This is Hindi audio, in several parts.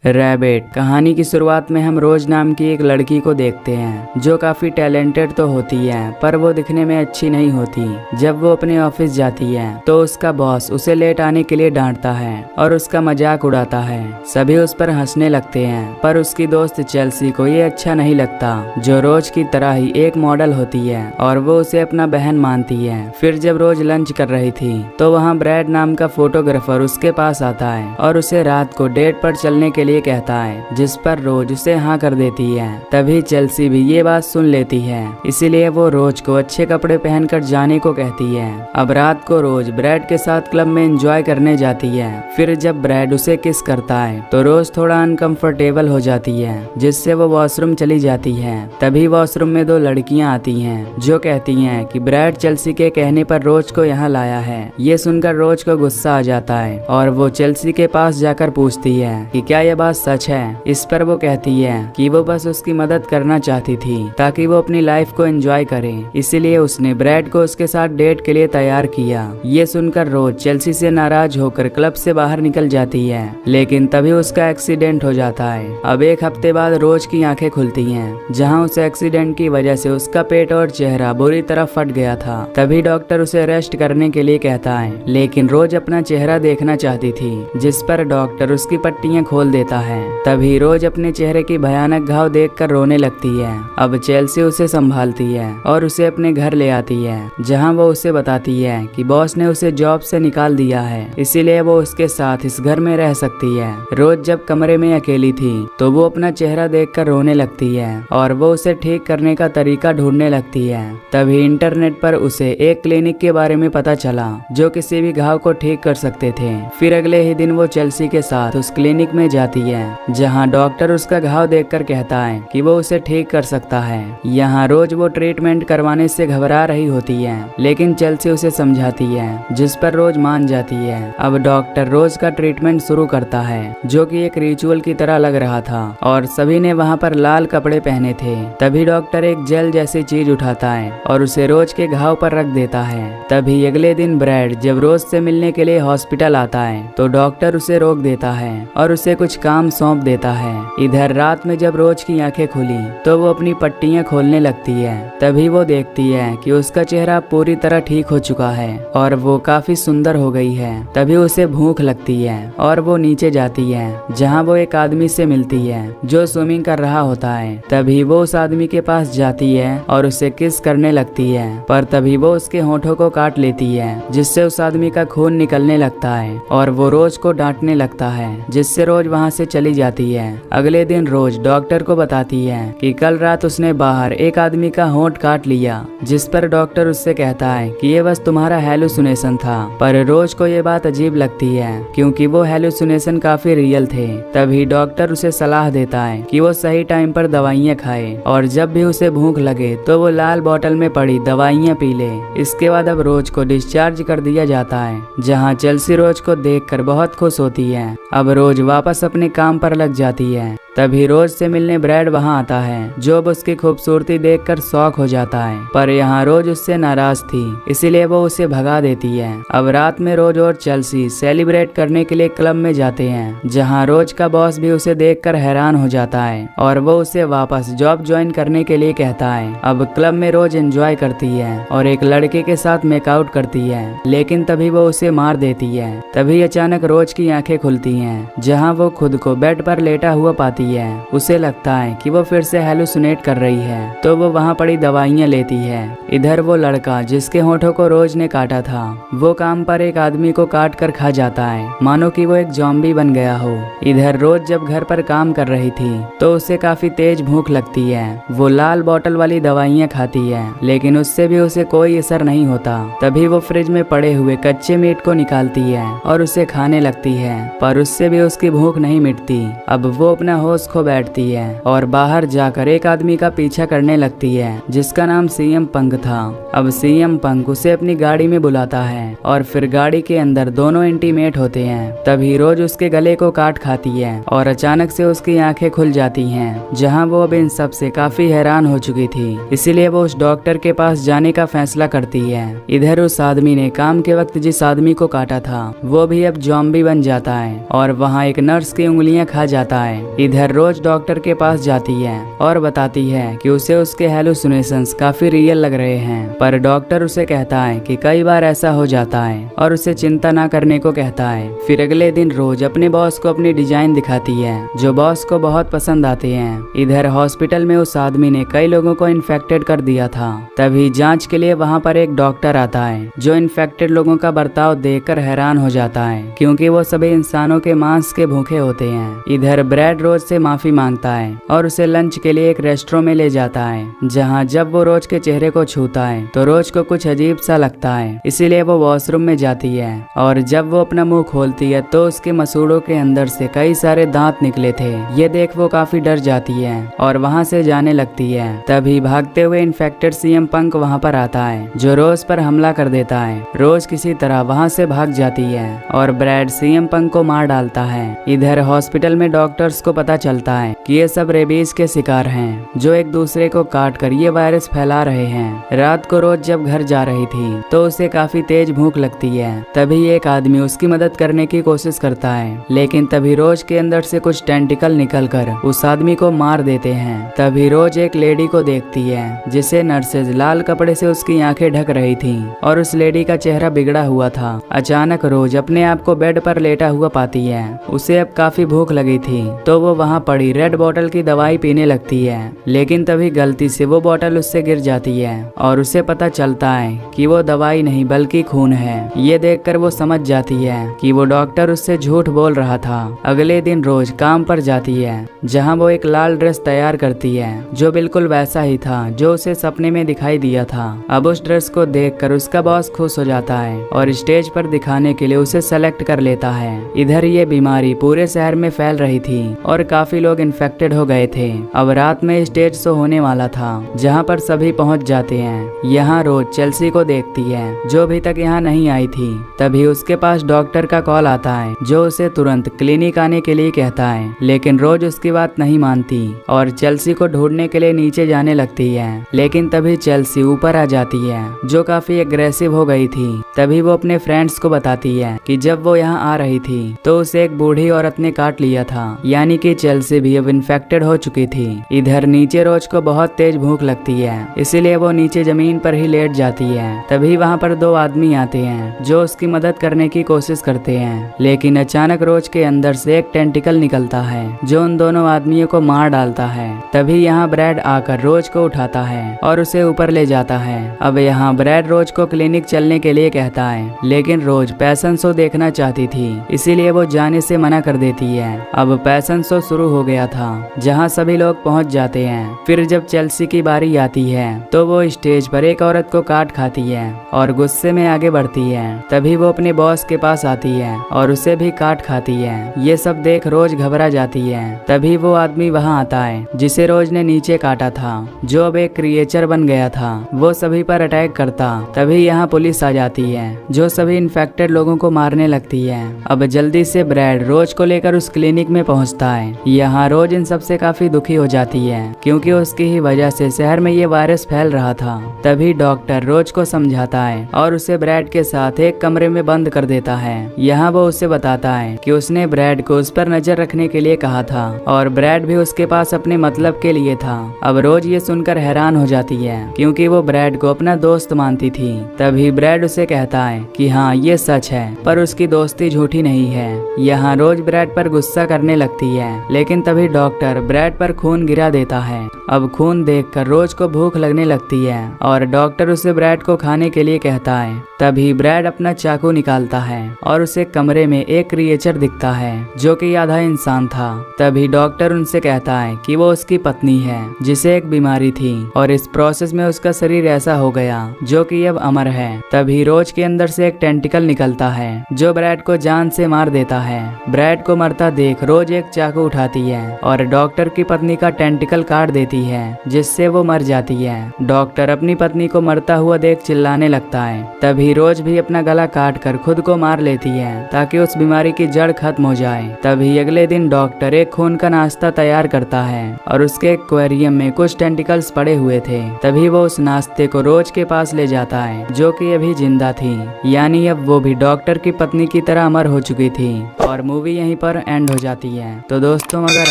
रैबिट। कहानी की शुरुआत में हम रोज नाम की एक लड़की को देखते हैं जो काफी टैलेंटेड तो होती है पर वो दिखने में अच्छी नहीं होती। जब वो अपने ऑफिस जाती है तो उसका बॉस उसे लेट आने के लिए डांटता है और उसका मजाक उड़ाता है। सभी उस पर हंसने लगते हैं पर उसकी दोस्त चेल्सी को ये अच्छा नहीं लगता, जो रोज की तरह ही एक मॉडल होती है और वो उसे अपना बहन मानती है। फिर जब रोज लंच कर रही थी तो वहाँ ब्रैड नाम का फोटोग्राफर उसके पास आता है और उसे रात को डेट पर चलने के लिए कहता है, जिस पर रोज उसे हाँ कर देती है। तभी चेल्सी भी ये बात सुन लेती है, इसीलिए वो रोज को अच्छे कपड़े पहनकर जाने को कहती है। अब रात को रोज ब्रैड के साथ क्लब में एंजॉय करने जाती है। फिर जब ब्रैड उसे किस करता है तो रोज थोड़ा अनकंफर्टेबल हो जाती है, जिससे वो वॉशरूम चली जाती है। तभी वॉशरूम में दो लड़कियां आती हैं जो कहती हैं कि ब्रैड चेल्सी के कहने पर रोज को यहाँ लाया है। ये सुनकर रोज को गुस्सा आ जाता है और वो चेल्सी के पास जाकर पूछती है कि क्या ये बात सच है। इस पर वो कहती है कि वो बस उसकी मदद करना चाहती थी ताकि वो अपनी लाइफ को एंजॉय करे, इसीलिए उसने ब्रैड को उसके साथ डेट के लिए तैयार किया। ये सुनकर रोज चेल्सी से नाराज होकर क्लब से बाहर निकल जाती है, लेकिन तभी उसका एक्सीडेंट हो जाता है। अब एक हफ्ते बाद रोज की आंखें खुलती हैं, जहां उस एक्सीडेंट की वजह से उसका पेट और चेहरा बुरी तरह फट गया था। तभी डॉक्टर उसे रेस्ट करने के लिए कहता है, लेकिन रोज अपना चेहरा देखना चाहती थी, जिस पर डॉक्टर उसकी पट्टियां खोल देता है। तभी रोज अपने चेहरे की भयानक घाव देखकर रोने लगती है। अब चेल्सी उसे संभालती है और उसे अपने घर ले आती है, जहां वो उसे बताती है कि बॉस ने उसे जॉब से निकाल दिया है, इसीलिए वो उसके साथ इस घर में रह सकती है। रोज जब कमरे में अकेली थी तो वो अपना चेहरा देखकर रोने लगती है और वो उसे ठीक करने का तरीका ढूंढने लगती है। तभी इंटरनेट पर उसे एक क्लिनिक के बारे में पता चला जो किसी भी घाव को ठीक कर सकते थे। फिर अगले ही दिन वो चेल्सी के साथ उस क्लिनिक में जाती है, जहां डॉक्टर उसका घाव देखकर कहता है कि वो उसे ठीक कर सकता है। यहाँ रोज वो ट्रीटमेंट करवाने से घबरा रही होती है, लेकिन चेल्सी उसे समझाती है, जिस पर रोज मान जाती है। अब डॉक्टर रोज का ट्रीटमेंट शुरू करता है, जो कि एक रिचुअल की तरह लग रहा था और सभी ने वहाँ पर लाल कपड़े पहने थे। तभी डॉक्टर एक जेल जैसी चीज उठाता है और उसे रोज के घाव पर रख देता है। तभी अगले दिन ब्रैड जब रोज से मिलने के लिए हॉस्पिटल आता है तो डॉक्टर उसे रोक देता है और उसे कुछ काम सौंप देता है। इधर रात में जब रोज की आंखें खुली तो वो अपनी पट्टियां खोलने लगती है। तभी वो देखती है कि उसका चेहरा पूरी तरह ठीक हो चुका है और वो काफी सुंदर हो गई है। तभी उसे भूख लगती है और वो नीचे जाती है, जहां वो एक आदमी से मिलती है जो स्विमिंग कर रहा होता है। तभी वो उस आदमी के पास जाती है और उसे किस करने लगती है, पर तभी वो उसके होठों को काट लेती है, जिससे उस आदमी का खून निकलने लगता है और वो रोज को डांटने लगता है, जिससे रोज वहाँ से चली जाती है। अगले दिन रोज डॉक्टर को बताती है कि कल रात उसने बाहर एक आदमी का होंठ काट लिया, जिस पर डॉक्टर उससे कहता है कि ये बस तुम्हारा हेलुसिनेशन था। पर रोज को ये बात अजीब लगती है क्योंकि वो हेलुसिनेशन काफी रियल थे। तभी डॉक्टर उसे सलाह देता है कि वो सही टाइम पर दवाइयाँ खाए और जब भी उसे भूख लगे तो वो लाल बोतल में पड़ी दवाइयाँ पी ले। इसके बाद अब रोज को डिस्चार्ज कर दिया जाता है, जहाँ चेल्सी रोज को देखकर बहुत खुश होती है। अब रोज वापस अपने काम पर लग जाती है। तभी रोज से मिलने ब्रैड वहां आता है, जो अब उसकी खूबसूरती देखकर शॉक हो जाता है, पर यहाँ रोज उससे नाराज थी, इसीलिए वो उसे भगा देती है। अब रात में रोज और चेल्सी सेलिब्रेट करने के लिए क्लब में जाते हैं, जहाँ रोज का बॉस भी उसे देखकर हैरान हो जाता है और वो उसे वापस जॉब ज्वाइन करने के लिए कहता है। अब क्लब में रोज एंजॉय करती है और एक लड़के के साथ मेकआउट करती है, लेकिन तभी वो उसे मार देती है। तभी अचानक रोज की आंखें खुलती हैं, जहाँ वो खुद को बेड पर लेटा हुआ पाती है। उसे लगता है कि वो फिर से हेलुसिनेट कर रही है, तो वो वहाँ पड़ी दवाइयाँ लेती है। इधर वो लड़का जिसके होठों को रोज ने काटा था, वो काम पर एक आदमी को काट कर खा जाता है, मानो कि वो एक ज़ॉम्बी बन गया हो। इधर रोज जब घर पर काम कर रही थी तो उसे काफी तेज भूख लगती है। वो लाल बोतल वाली दवाइयाँ खाती है, लेकिन उससे भी उसे कोई असर नहीं होता। तभी वो फ्रिज में पड़े हुए कच्चे मीट को निकालती है और उसे खाने लगती है, पर उससे भी उसकी भूख नहीं मिटती। अब वो अपना होश खो बैठती है और बाहर जाकर एक आदमी का पीछा करने लगती है जिसका नाम सीएम पंक था। अब सीएम पंक उसे अपनी गाड़ी में बुलाता है और फिर गाड़ी के अंदर दोनों इंटीमेट होते हैं। तभी रोज उसके गले को काट खाती है और अचानक से उसकी आंखें खुल जाती हैं, जहां वो अब इन सब से काफी हैरान हो चुकी थी। इसीलिए वो उस डॉक्टर के पास जाने का फैसला करती है। इधर उस आदमी ने काम के वक्त जिस आदमी को काटा था वो भी अब ज़ॉम्बी बन जाता है और वहाँ एक नर्स की उंगलियां खा जाता है। इधर रोज डॉक्टर के पास जाती है और बताती है कि उसे उसके हेलुसिनेशंस काफी रियल लग रहे हैं, पर डॉक्टर उसे कहता है कि कई बार ऐसा हो जाता है और उसे चिंता ना करने को कहता है। फिर अगले दिन रोज अपने बॉस को अपनी डिजाइन दिखाती है जो बॉस को बहुत पसंद आते हैं। इधर हॉस्पिटल में उस आदमी ने कई लोगों को इन्फेक्टेड कर दिया था। तभी जांच के लिए वहां पर एक डॉक्टर आता है जो इन्फेक्टेड लोगों का बर्ताव देखकर हैरान हो जाता है, क्योंकि वो सभी इंसानों के मांस के भूखे होते हैं। इधर ब्रैड रोज से माफी मांगता है और उसे लंच के लिए एक रेस्टोरेंट में ले जाता है, जहां जब वो रोज के चेहरे को छूता है तो रोज को कुछ अजीब सा लगता है। इसीलिए वो वॉशरूम में जाती है और जब वो अपना मुंह खोलती है तो उसके मसूड़ों के अंदर से कई सारे दांत निकले थे। ये देख वो काफी डर जाती है और वहां से जाने लगती है। तभी भागते हुए इन्फेक्टेड सीएम पंक वहां पर आता है जो रोज पर हमला कर देता है। रोज किसी तरह वहां से भाग जाती है और ब्रैड सीएम पंक को मार डालता है। इधर हॉस्पिटल में डॉक्टर्स को पता चलता है कि ये सब रेबीज के शिकार हैं जो एक दूसरे को काट कर ये वायरस फैला रहे हैं। रात को रोज जब घर जा रही थी तो उसे काफी तेज भूख लगती है। तभी एक आदमी उसकी मदद करने की कोशिश करता है, लेकिन तभी रोज के अंदर से कुछ टेंटिकल निकलकर उस आदमी को मार देते हैं। तभी रोज एक लेडी को देखती है जिसे नर्सेज लाल कपड़े से उसकी आंखें ढक रही थी और उस लेडी का चेहरा बिगड़ा हुआ था। अचानक रोज अपने आप को बेड पर लेटा हुआ पाती है। उसे अब काफी भूख लगी थी तो वो वहाँ पड़ी रेड बोतल की दवाई पीने लगती है, लेकिन तभी गलती से वो बोतल उससे गिर जाती है और उसे पता चलता है कि वो दवाई नहीं बल्कि खून है। ये देखकर वो समझ जाती है कि वो डॉक्टर उससे झूठ बोल रहा था। अगले दिन रोज काम पर जाती है जहाँ वो एक लाल ड्रेस तैयार करती है जो बिल्कुल वैसा ही था जो उसे सपने में दिखाई दिया था। अब उस ड्रेस को देखकर उसका बॉस खुश हो जाता है और स्टेज पर दिखाने के लिए उसे सेलेक्ट कर लेता है। इधर ये बीमारी पूरे शहर में फैल रही थी और काफी लोग इन्फेक्टेड हो गए थे। अब रात में स्टेज शो होने वाला था जहाँ पर सभी पहुँच जाते हैं। यहाँ रोज चेल्सी को देखती है जो अभी तक यहाँ नहीं आई थी। तभी उसके पास डॉक्टर का कॉल आता है जो उसे तुरंत क्लिनिक आने के लिए कहता है, लेकिन रोज उसकी बात नहीं मानती और चेल्सी को ढूंढने के लिए नीचे जाने लगती है। लेकिन तभी चेल्सी ऊपर आ जाती है जो काफी एग्रेसिव हो गई थी। तभी वो अपने फ्रेंड्स को बताती है कि जब वो यहाँ आ रही थी तो उसे एक बूढ़ी औरत ने काट लिया था, यानी कि चेल्सी भी अब इन्फेक्टेड हो चुकी थी। इधर नीचे रोज को बहुत तेज भूख लगती है, इसीलिए वो नीचे जमीन पर ही लेट जाती है। तभी वहाँ पर दो आदमी आते हैं जो उसकी मदद करने की कोशिश करते हैं, लेकिन अचानक रोज के अंदर से एक टेंटिकल निकलता है जो उन दोनों आदमियों को मार डालता है। तभी यहाँ ब्रैड आकर रोज को उठाता है और उसे ऊपर ले जाता है। अब यहाँ ब्रैड रोज को क्लिनिक चलने के लिए कहता है, लेकिन रोज पैशन शो देखना चाहती थी, इसीलिए वो जाने से मना कर देती है। अब पैशन शो शुरू हो गया था जहाँ सभी लोग पहुँच जाते हैं। फिर जब चेल्सी की बारी आती है तो वो स्टेज पर एक औरत को काट खाती है और गुस्से में आगे बढ़ती है। तभी वो अपने बॉस के पास आती है और उसे भी काट खाती है। ये सब देख रोज घबरा जाती है। तभी वो आदमी वहाँ आता है जिसे रोज ने नीचे काटा था, जो अब एक क्रिएचर बन गया था। वो सभी पर अटैक करता। तभी यहाँ पुलिस आ जाती है जो सभी इन्फेक्टेड लोगों को मारने लगती है। अब जल्दी से ब्रैड रोज को लेकर उस क्लिनिक में पहुँचता है। यहाँ रोज इन सबसे काफी दुखी हो जाती है क्योंकि उसकी ही वजह से शहर में ये वायरस फैल रहा था। तभी डॉक्टर रोज को समझाता है और उसे ब्रैड के साथ एक कमरे में बंद कर देता है। यहाँ वो उसे बताता है कि उसने ब्रैड को उस पर नजर रखने के लिए कहा था और ब्रैड भी उसके पास अपने मतलब के लिए था। अब रोज ये सुनकर हैरान हो जाती है क्योंकि वो ब्रैड को अपना दोस्त मानती थी। तभी ब्रैड उसे कहता है कि हाँ ये सच है, पर उसकी दोस्ती झूठी नहीं है। यहाँ रोज ब्रैड पर गुस्सा करने लगती है, लेकिन तभी डॉक्टर ब्रैड पर खून गिरा देता है। अब खून देखकर रोज को भूख लगने लगती है और डॉक्टर उसे ब्रैड को खाने के लिए कहता है। तभी ब्रैड अपना चाकू निकालता है और उसे कमरे में एक क्रिएचर दिखता है जो कि आधा इंसान था। तभी डॉक्टर उनसे कहता है कि वो उसकी पत्नी है जिसे एक बीमारी थी और इस प्रोसेस में उसका शरीर ऐसा हो गया जो कि अब अमर है। तभी रोज के अंदर से एक टेंटिकल निकलता है जो ब्रैड को जान से मार देता है। ब्रैड को मरता देख रोज एक चाकू उठा खाती है और डॉक्टर की पत्नी का टेंटिकल काट देती है, जिससे वो मर जाती है। डॉक्टर अपनी पत्नी को मरता हुआ देख चिल्लाने लगता है। तभी रोज भी अपना गला काट कर खुद को मार लेती है ताकि उस बीमारी की जड़ खत्म हो जाए। तभी अगले दिन डॉक्टर एक खून का नाश्ता तैयार करता है और उसके एक्वेरियम में कुछ टेंटिकल्स पड़े हुए थे। तभी वो उस नाश्ते को रोज के पास ले जाता है, जो कि अभी जिंदा थी, यानी अब वो भी डॉक्टर की पत्नी की तरह अमर हो चुकी थी। और मूवी यहीं पर एंड हो जाती है। तो दोस्तों, अगर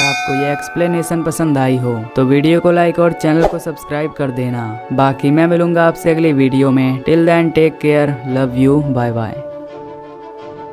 आपको ये एक्सप्लेनेशन पसंद आई हो तो वीडियो को लाइक और चैनल को सब्सक्राइब कर देना। बाकी मैं मिलूंगा आपसे अगली वीडियो में। Till then take care, love you, bye bye.